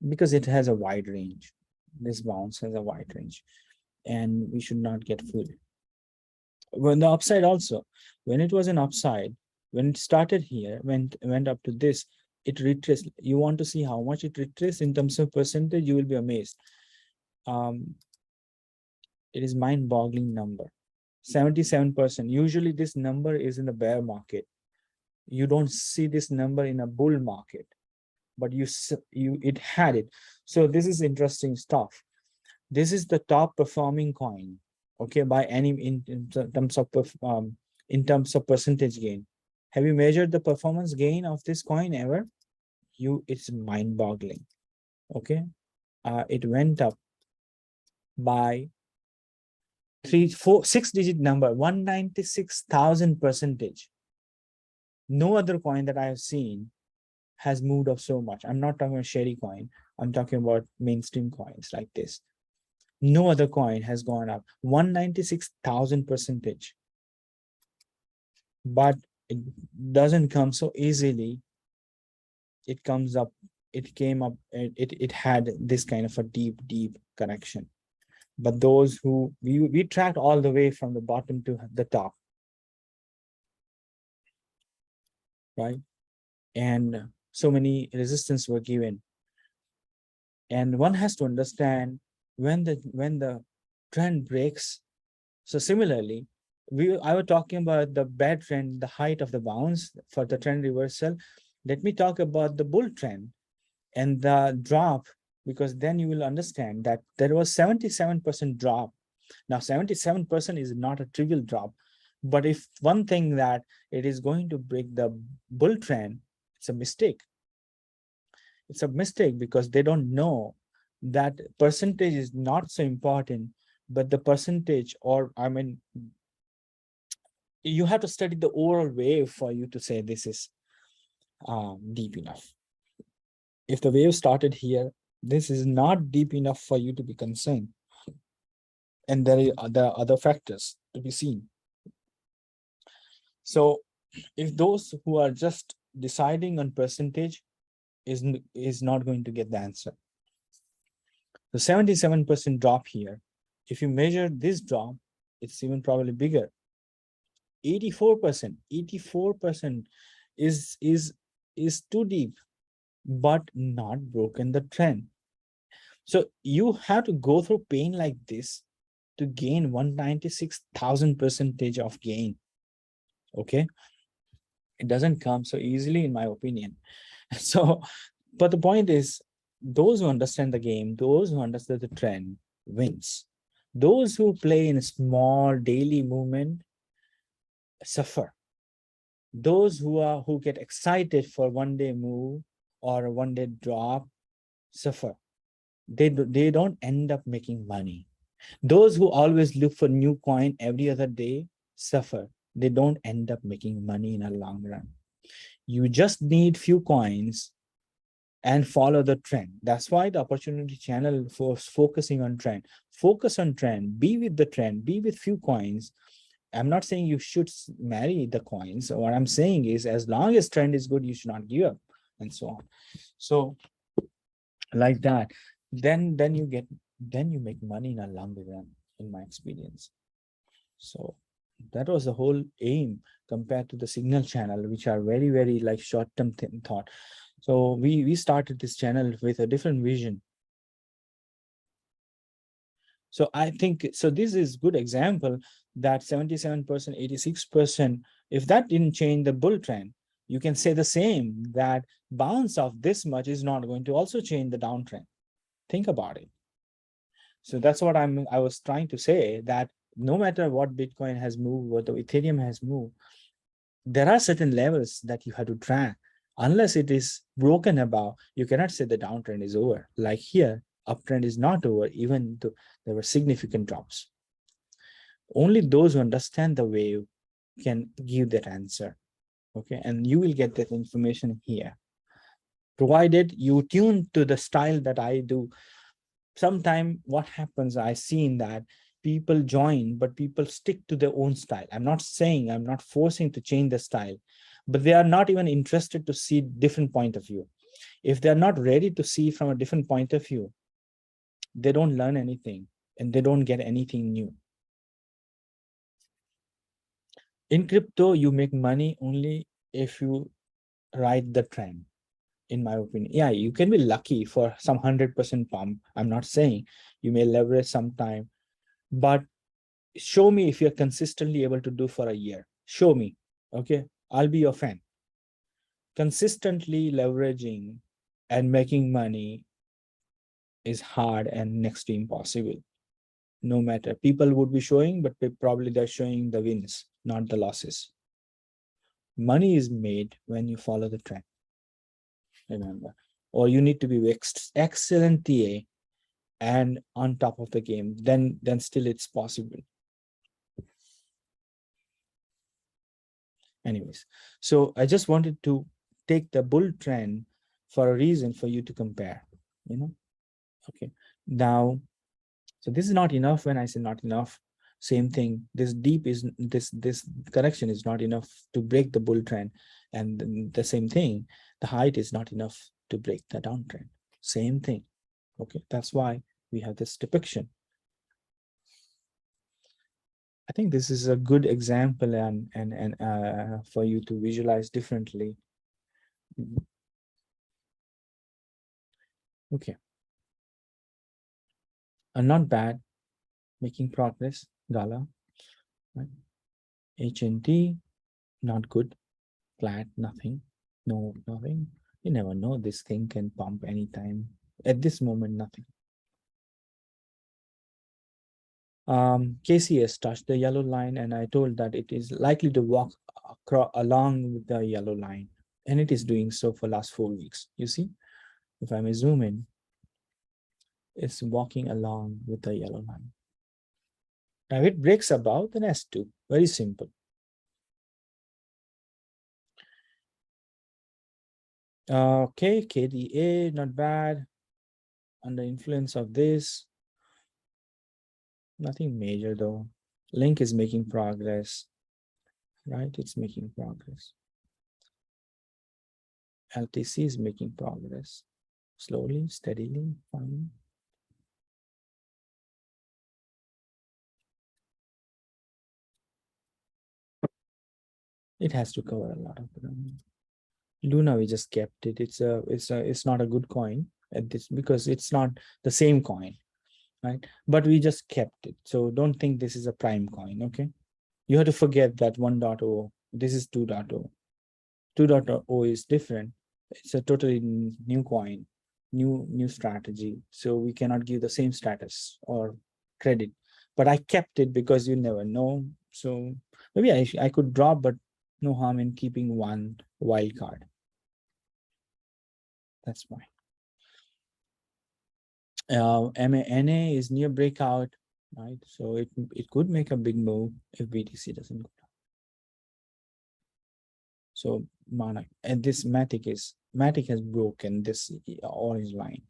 A: because it has a wide range. This bounce has a wide range and we should not get fooled. When the upside also, when it was an upside, when it started here, went up to this, it retraced. You want to see how much it retraced in terms of percentage, you will be amazed. It is mind-boggling number. 77%. Usually this number is in the bear market. You don't see this number in a bull market, but it had it. So this is interesting stuff. This is the top performing coin, okay, by any in terms of percentage gain. Have you measured the performance gain of this coin ever? It's mind-boggling. Okay, it went up by 6-digit number, 196,000%. No other coin that I have seen has moved up so much. I'm not talking about Sherry coin. I'm talking about mainstream coins like this. No other coin has gone up 196,000%. But it doesn't come so easily. It comes up, it came up, it had this kind of a deep connection. But those who, we tracked all the way from the bottom to the top, right? And so many resistance were given. And one has to understand when the trend breaks. So similarly, I was talking about the bad trend, the height of the bounce for the trend reversal. Let me talk about the bull trend and the drop, because then you will understand that there was 77% drop. Now, 77% is not a trivial drop, but if one thing that it is going to break the bull trend, it's a mistake. It's a mistake because they don't know that percentage is not so important, but the percentage, or I mean, you have to study the overall wave for you to say this is deep enough. If the wave started here, this is not deep enough for you to be concerned. And there are other factors to be seen. So if those who are just deciding on percentage is not going to get the answer. The 77% drop here, if you measure this drop, it's even probably bigger. 84%, 84% is too deep, but not broken the trend. So you have to go through pain like this to gain 196,000% of gain. Okay, it doesn't come so easily, in my opinion. So, but the point is, those who understand the game, those who understand the trend, wins. Those who play in a small daily movement suffer. Those who get excited for one day move or one day drop suffer. They don't end up making money. Those who always look for new coin every other day suffer. They don't end up making money in a long run. You just need few coins and follow the trend. That's why the opportunity channel for focusing on trend. Focus on trend, be with the trend, be with few coins. I'm not saying you should marry the coins. What I'm saying is, as long as trend is good, you should not give up, and so on. So like that, then you make money in a longer run, in my experience. So that was the whole aim, compared to the signal channel, which are very, very like short-term thought. So we started this channel with a different vision. So I think, so this is good example that 77%, 86%, if that didn't change the bull trend, you can say the same, that bounce of this much is not going to also change the downtrend. Think about it. So that's what I was trying to say, that no matter what Bitcoin has moved, what the Ethereum has moved, there are certain levels that you have to track. Unless it is broken above, you cannot say the downtrend is over. Like here, uptrend is not over, even though there were significant drops. Only those who understand the wave can give that answer. Okay, and you will get that information here, provided you tune to the style that I do. Sometime what happens, I seen that people join, but people stick to their own style. I'm not saying, I'm not forcing to change the style, but they are not even interested to see different point of view. If they're not ready to see from a different point of view, they don't learn anything and they don't get anything new. In crypto, you make money only if you ride the trend, in my opinion. Yeah, you can be lucky for some 100% pump. I'm not saying you may leverage sometime, but show me if you're consistently able to do for a year. Show me. Okay, I'll be your fan. Consistently leveraging and making money is hard and next to impossible. No matter, people would be showing, but probably they're showing the wins, not the losses. Money is made when you follow the trend, remember. Or you need to be excellent TA and on top of the game, then still it's possible. Anyways, so I just wanted to take the bull trend for a reason for you to compare, you know. Okay, now, so this is not enough. When I say not enough, same thing, this deep is this correction is not enough to break the bull trend, and the same thing, the height is not enough to break the downtrend. Same thing. Okay, that's why we have this depiction. I think this is a good example and for you to visualize differently. Okay, not bad, making progress. Gala, right? HNT, not good. Flat, nothing. No, nothing. You never know. This thing can pump anytime. At this moment, nothing. KCS touched the yellow line, and I told that it is likely to walk along with the yellow line, and it is doing so for last 4 weeks. You see, if I may zoom in, it's walking along with the yellow line. Now it breaks above, then S2. Very simple. Okay, KDA, not bad. Under influence of this, nothing major though. Link is making progress, right? It's making progress. LTC is making progress. Slowly, steadily, fine. It has to cover a lot of ground. Luna, we just kept it. It's not a good coin at this because it's not the same coin, right? But we just kept it. So don't think this is a prime coin, okay? You have to forget that 1.0, this is 2.0. 2.0 is different. It's a totally new coin, new strategy. So we cannot give the same status or credit. But I kept it because you never know. So maybe I could drop, but no harm in keeping one wild card. That's why. MANA is near breakout, right? So it could make a big move if BTC doesn't go down. So Mana, and this Matic has broken this orange line.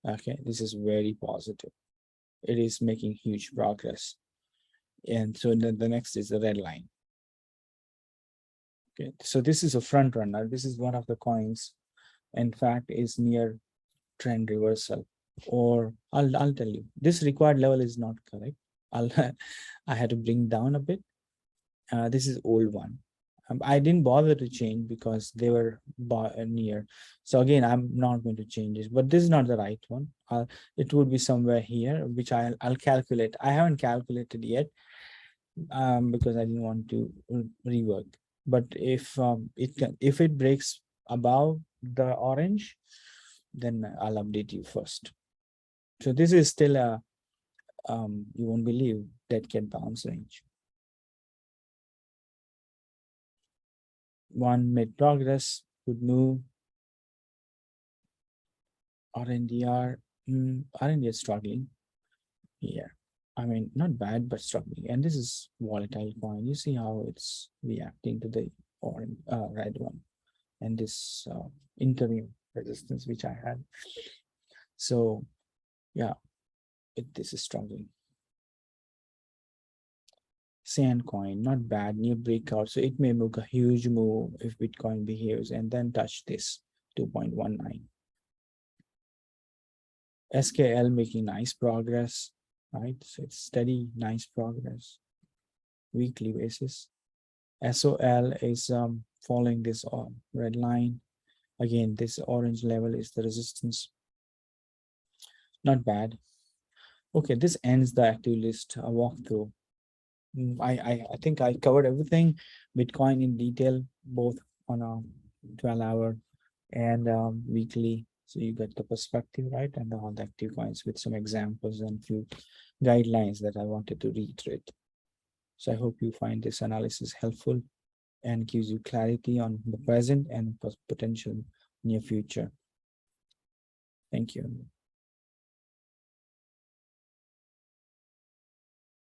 A: Okay, this is very positive. It is making huge progress. And so then the next is the red line. Okay, so this is a front runner. This is one of the coins, in fact, is near trend reversal. Or I'll tell you, this required level is not correct. I'll I had to bring down a bit. This is old one. I didn't bother to change because they were near. So again, I'm not going to change this, but this is not the right one. It would be somewhere here, which I'll calculate. I haven't calculated yet because I didn't want to rework. But if if it breaks above the orange, then I'll update you first. So this is still a you won't believe dead cat bounce range. One made progress, good move. RNDR, RNDR struggling here. I mean, not bad, but struggling. And this is volatile coin. You see how it's reacting to the orange, red one, and this interim resistance which I had. So, yeah, this is struggling. Sand coin, not bad, new breakout. So it may make a huge move if Bitcoin behaves and then touch this 2.19. SKL making nice progress, right? So it's steady, nice progress. Weekly basis. SOL is following this red line. Again, this orange level is the resistance. Not bad. Okay, this ends the active list walkthrough. I think I covered everything, Bitcoin in detail, both on a 12-hour and weekly. So you get the perspective, right? And all the active coins with some examples and few guidelines that I wanted to reiterate. So I hope you find this analysis helpful and gives you clarity on the present and potential near future. Thank you.